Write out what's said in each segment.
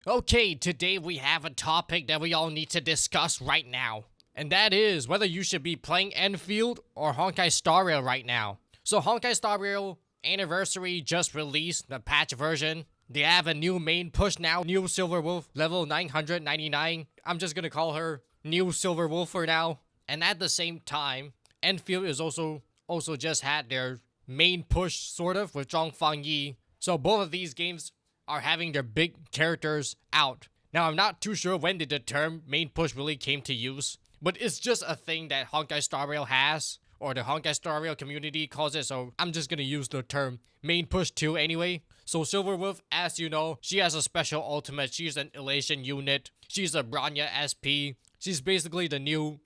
Okay, today we have a topic that we all need to discuss right now. And that is whether you should be playing Enfield or Honkai Star Rail right now. So Honkai Star Rail Anniversary just released the patch version. They have a new main push now, new Silverwolf level 999. I'm just gonna call her new Silverwolf for now. And at the same time, Enfield is also just had their main push sort of with Zhuang Fangyi. So both of these games are having their big characters out. Now, I'm not too sure when did the term main push really came to use, but it's just a thing that Honkai Star Rail has, or the Honkai Star Rail community calls it, so I'm just gonna use the term main push 2 anyway. So Silverwolf, as you know, she has a special ultimate. She's an elation unit. She's a Bronya SP. She's basically the new,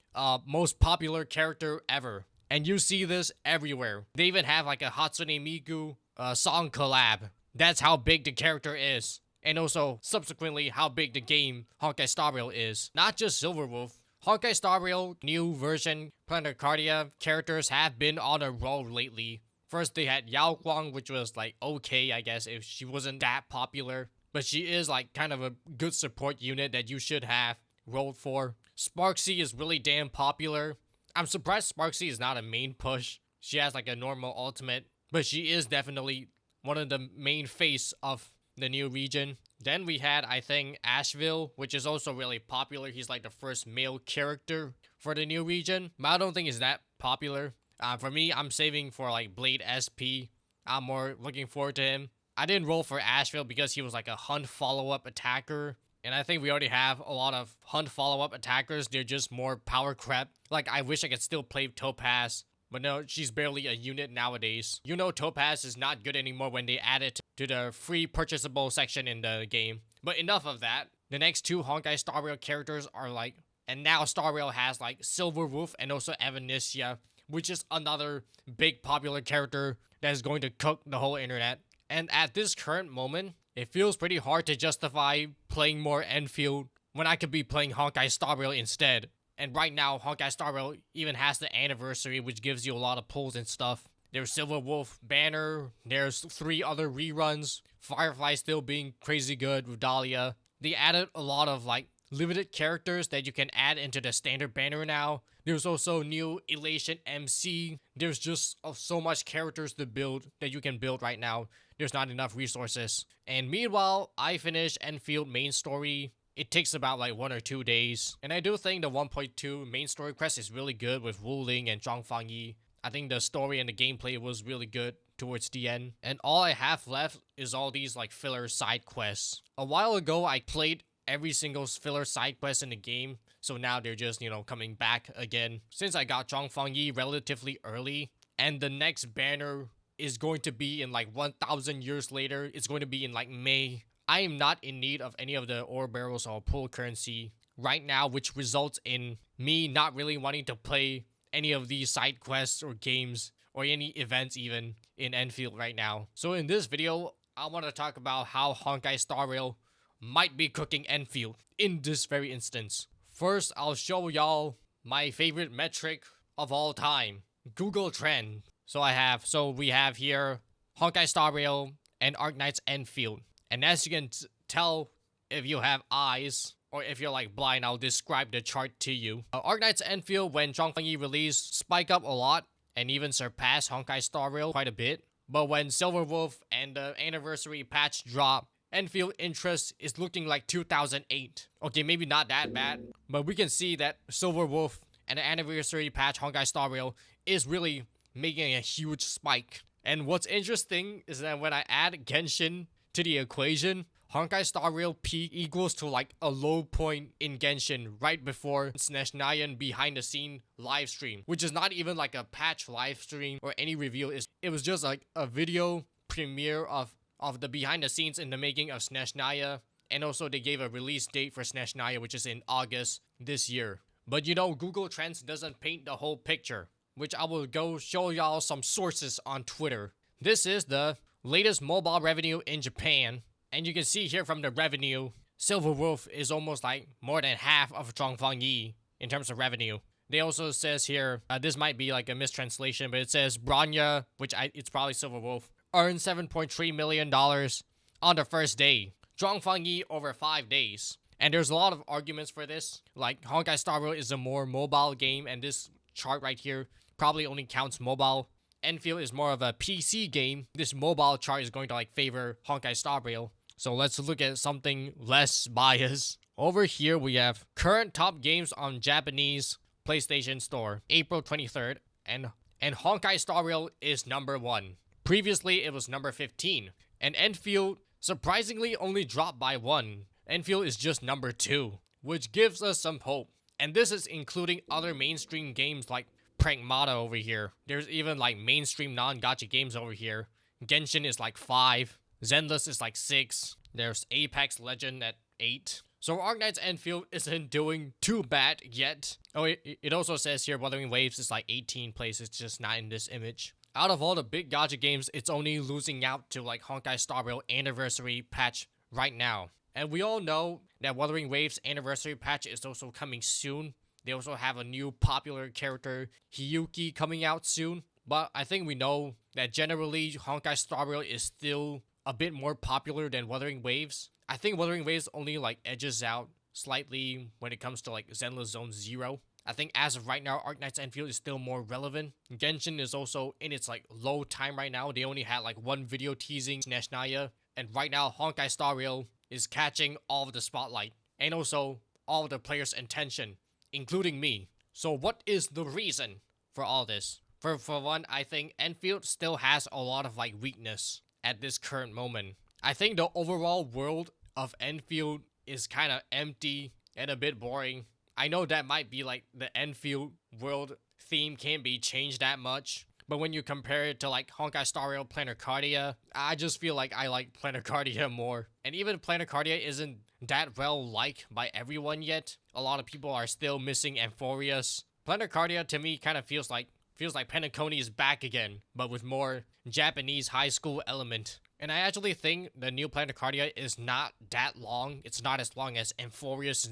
most popular character ever. And you see this everywhere. They even have like a Hatsune Miku song collab. That's how big the character is. And also, subsequently, how big the game Honkai Star Rail is. Not just Silverwolf. Honkai Star Rail new version Planetardia characters have been on a roll lately. First, they had Yao Guang, which was like okay, I guess, if she wasn't that popular. But she is like kind of a good support unit that you should have rolled for. Sparksy is really damn popular. I'm surprised Sparksy is not a main push. She has like a normal ultimate. But she is definitely one of the main face of the new region. Then we had, I think, Asheville, which is also really popular. He's like the first male character for the new region, but I don't think it's that popular. For me, I'm saving for like Blade SP. I'm more looking forward to him. I didn't roll for Asheville because he was like a hunt follow-up attacker. And I think we already have a lot of hunt follow-up attackers. They're just more power crap. Like, I wish I could still play Topaz. But no, she's barely a unit nowadays. You know Topaz is not good anymore when they add it to the free purchasable section in the game. But enough of that. The next two Honkai Star Rail characters are like... And now Star Rail has like Silverwolf and also Evanissia, which is another big popular character that is going to cook the whole internet. And at this current moment, it feels pretty hard to justify playing more Enfield when I could be playing Honkai Star Rail instead. And right now, Honkai Star Rail even has the anniversary, which gives you a lot of pulls and stuff. There's Silverwolf Banner, there's 3 other reruns, Firefly still being crazy good with Dahlia. They added a lot of like limited characters that you can add into the standard banner now. There's also new Elation MC. There's just so much characters to build that you can build right now. There's not enough resources. And meanwhile, I finished Enfield main story. It takes about like 1 or 2 days. And I do think the 1.2 main story quest is really good with Wu Ling and Zhuang Fangyi. I think the story and the gameplay was really good towards the end. And all I have left is all these like filler side quests. A while ago, I played every single filler side quest in the game. So now they're just, you know, coming back again. Since I got Zhuang Fangyi relatively early. And the next banner is going to be in like 1,000 years later. It's going to be in like May. I am not in need of any of the ore barrels or pool currency right now, which results in me not really wanting to play any of these side quests or games or any events even in Enfield right now. So in this video, I want to talk about how Honkai Star Rail might be cooking Enfield in this very instance. First, I'll show y'all my favorite metric of all time, Google Trend. So we have here Honkai Star Rail and Arknights Endfield. And as you can tell, if you have eyes, or if you're like blind, I'll describe the chart to you. Arknights Endfield, when Zhuang Fangyi released, spike up a lot, and even surpassed Honkai Star Rail quite a bit. But when Silverwolf and the anniversary patch drop, Enfield interest is looking like 2008. Okay, maybe not that bad, but we can see that Silverwolf and the anniversary patch Honkai Star Rail is really making a huge spike. And what's interesting is that when I add Genshin to the equation, Honkai Star Rail peak equals to like a low point in Genshin right before SNES Nyan behind the scene live stream, which is not even like a patch live stream or any reveal. It was just like a video premiere of the behind the scenes in the making of SNES Naya. And also they gave a release date for SNES Naya, which is in August this year. But you know, Google Trends doesn't paint the whole picture, which I will go show y'all some sources on Twitter. This is the latest mobile revenue in Japan. And you can see here from the revenue, Silverwolf is almost like more than half of Zhuang Fangyi in terms of revenue. They also says here, this might be like a mistranslation, but it says Bronya, it's probably Silverwolf, earned $7.3 million on the first day. Zhuang Fangyi over 5 days. And there's a lot of arguments for this. Like, Honkai Star Rail is a more mobile game, and this chart right here probably only counts mobile. Enfield is more of a PC game. This mobile chart is going to like favor Honkai Star Rail. So let's look at something less biased. Over here we have current top games on Japanese PlayStation Store, April 23rd, and Honkai Star Rail is number 1. Previously it was number 15, and Enfield surprisingly only dropped by 1. Enfield is just number 2, which gives us some hope. And this is including other mainstream games like Pragmata over here. There's even like mainstream non-gacha games over here. Genshin is like 5. Zenless is like 6. There's Apex Legend at 8. So Arknights Endfield isn't doing too bad yet. Oh, it also says here Wuthering Waves is like 18 places, just not in this image. Out of all the big gacha games, it's only losing out to like Honkai Star Rail Anniversary Patch right now. And we all know that Wuthering Waves Anniversary Patch is also coming soon. They also have a new popular character, Hiyuki, coming out soon. But I think we know that generally Honkai Star Rail is still a bit more popular than Wuthering Waves. I think Wuthering Waves only like edges out slightly when it comes to like Zenless Zone Zero. I think as of right now, Arknights Endfield is still more relevant. Genshin is also in its like low time right now. They only had like one video teasing Neshnaya. And right now, Honkai Star Rail is catching all of the spotlight. And also all of the players' attention, including me. So what is the reason for all this? For one, I think Enfield still has a lot of like weakness at this current moment. I think the overall world of Enfield is kind of empty and a bit boring. I know that might be like the Enfield world theme can't be changed that much. But when you compare it to like Honkai Star Rail Planecardia, I just feel like I like Planecardia more. And even Planecardia isn't that well liked by everyone yet. A lot of people are still missing Amphorius. Planecardia to me kind of feels like Penacony is back again, but with more Japanese high school element. And I actually think the new Planecardia is not that long. It's not as long as Amphorius.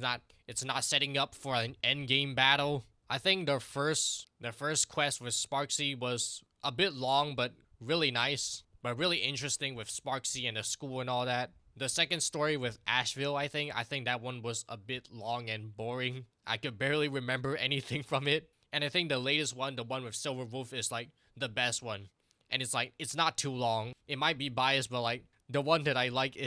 It's not setting up for an endgame battle. I think the first quest with Sparksy was a bit long, but really nice. But really interesting with Sparksy and the school and all that. The second story with Asheville, I think that one was a bit long and boring. I could barely remember anything from it. And I think the latest one, the one with Silverwolf, is like the best one. And it's like, it's not too long. It might be biased, but like, the one that I like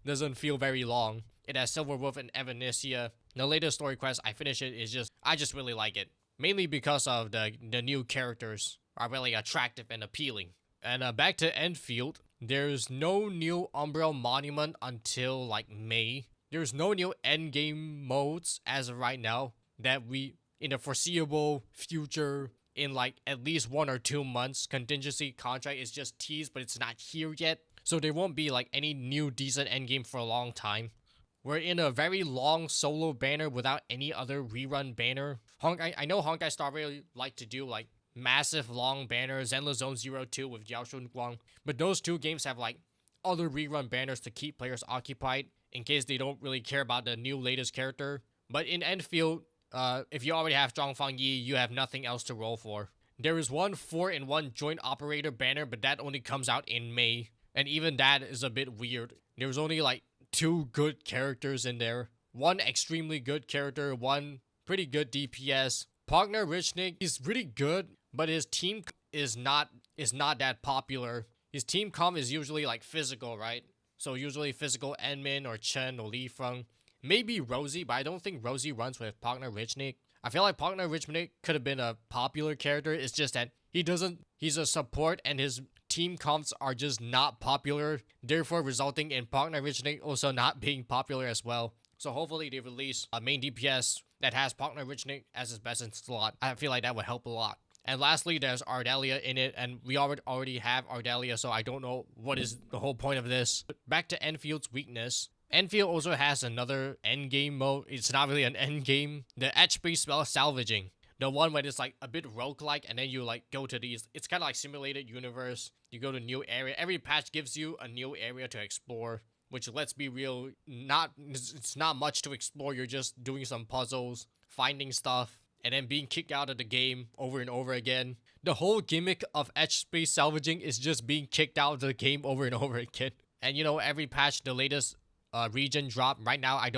doesn't feel very long. It has Silverwolf and Evanesia. The latest story quest, I finish it, I just really like it. Mainly because of the new characters are really attractive and appealing. And back to Enfield, there's no new Umbral Monument until like May. There's no new endgame modes as of right now that we, in the foreseeable future, in like at least 1 or 2 months, contingency contract is just teased, but it's not here yet. So there won't be like any new decent endgame for a long time. We're in a very long solo banner without any other rerun banner. I know Honkai Star Rail like to do like massive long banners, Zenless Zone 02 with Yaoshun Guang, but those two games have like other rerun banners to keep players occupied in case they don't really care about the new latest character. But in Enfield, if you already have Zhuang Fangyi, you have nothing else to roll for. There is one 4-in-1 joint operator banner, but that only comes out in May, and even that is a bit weird. There's only like 2 good characters in there. One extremely good character, one pretty good DPS. Pogner Richnik, he's really good, but his team is not that popular. His team comp is usually like physical, right? So usually physical Enmin or Chen or Li Feng. Maybe Rosie, but I don't think Rosie runs with Pogner Richnik. I feel like Pogner Richnik could have been a popular character. It's just that he's a support and his team comps are just not popular, therefore resulting in Pogner Richnik also not being popular as well. So hopefully they release a main DPS that has Pogner Richnik as his best in slot. I feel like that would help a lot. And lastly, there's Ardelia in it, and we already have Ardelia, so I don't know what is the whole point of this. But back to Enfield's weakness. Enfield also has another endgame mode. It's not really an endgame. The HP spell salvaging. The one where it's like a bit roguelike and then you like go to these. It's kind of like simulated universe. You go to a new area. Every patch gives you a new area to explore. Which, let's be real, it's not much to explore. You're just doing some puzzles, finding stuff, and then being kicked out of the game over and over again. The whole gimmick of HP salvaging is just being kicked out of the game over and over again. And you know, every patch, the latest region drop. Right now, I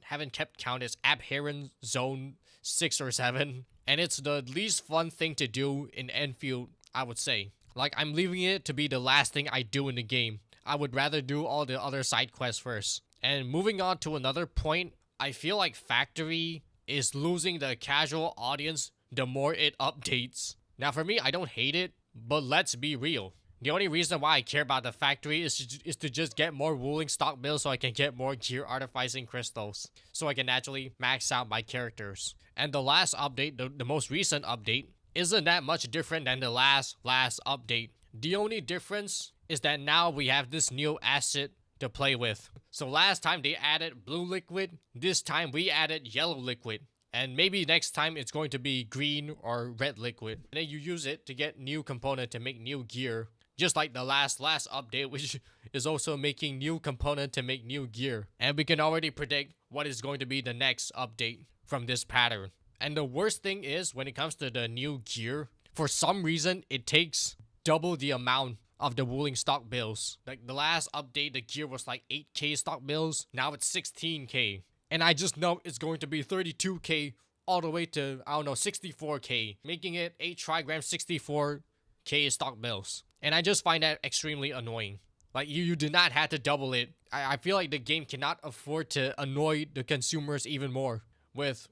haven't kept count. It's Abheron Zone 6 or 7. And it's the least fun thing to do in Enfield, I would say. Like, I'm leaving it to be the last thing I do in the game. I would rather do all the other side quests first. And moving on to another point, I feel like Factory is losing the casual audience the more it updates. Now for me, I don't hate it, but let's be real. The only reason why I care about the Factory is to just get more ruling stock bills so I can get more gear artificing crystals. So I can naturally max out my characters. And the last update, the most recent update, isn't that much different than the last update. The only difference is that now we have this new asset to play with. So last time they added blue liquid, this time we added yellow liquid. And maybe next time it's going to be green or red liquid. And then you use it to get new component to make new gear. Just like the last update, which is also making new component to make new gear. And we can already predict what is going to be the next update from this pattern. And the worst thing is, when it comes to the new gear, for some reason, it takes double the amount of the ruling stock bills. Like the last update, the gear was like 8k stock bills. Now it's 16k. And I just know it's going to be 32k all the way to, I don't know, 64k. Making it 8 trigram 64k stock bills. And I just find that extremely annoying. Like, you do not have to double it. I feel like the game cannot afford to annoy the consumers even more. With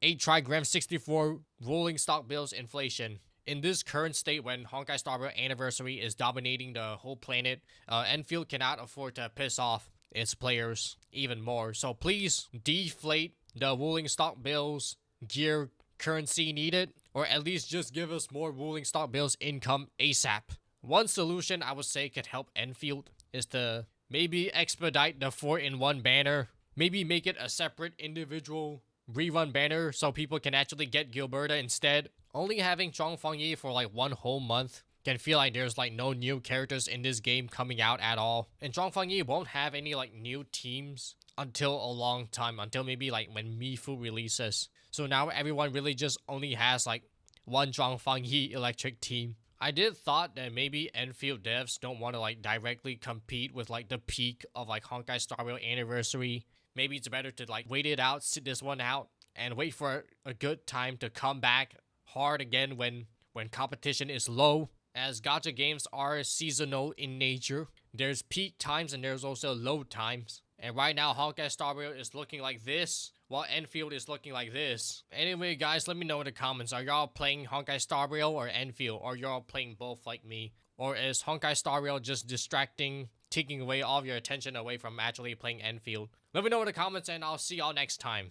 8 trigram 64 rolling stock bills inflation. In this current state, when Honkai Star Rail Anniversary is dominating the whole planet, Enfield cannot afford to piss off its players even more. So please deflate the ruling stock bills gear currency needed, or at least just give us more ruling stock bills income ASAP. One solution I would say could help Enfield is to maybe expedite the 4-in-1 banner. Maybe make it a separate individual rerun banner so people can actually get Gilberta instead. Only having Zhuang Fangyi for like 1 whole month can feel like there's like no new characters in this game coming out at all. And Zhuang Fangyi won't have any like new teams until a long time, until maybe like when Mifu releases. So now everyone really just only has like one Zhuang Fangyi electric team. I did thought that maybe Enfield devs don't want to like directly compete with like the peak of like Honkai Star Rail Anniversary. Maybe it's better to like wait it out, sit this one out, and wait for a good time to come back hard again when competition is low. As gacha games are seasonal in nature, there's peak times and there's also low times. And right now, Honkai Star Rail is looking like this, while Enfield is looking like this. Anyway, guys, let me know in the comments. Are y'all playing Honkai Star Rail or Enfield? Or y'all playing both like me? Or is Honkai Star Rail just distracting, taking away all of your attention away from actually playing Enfield? Let me know in the comments and I'll see y'all next time.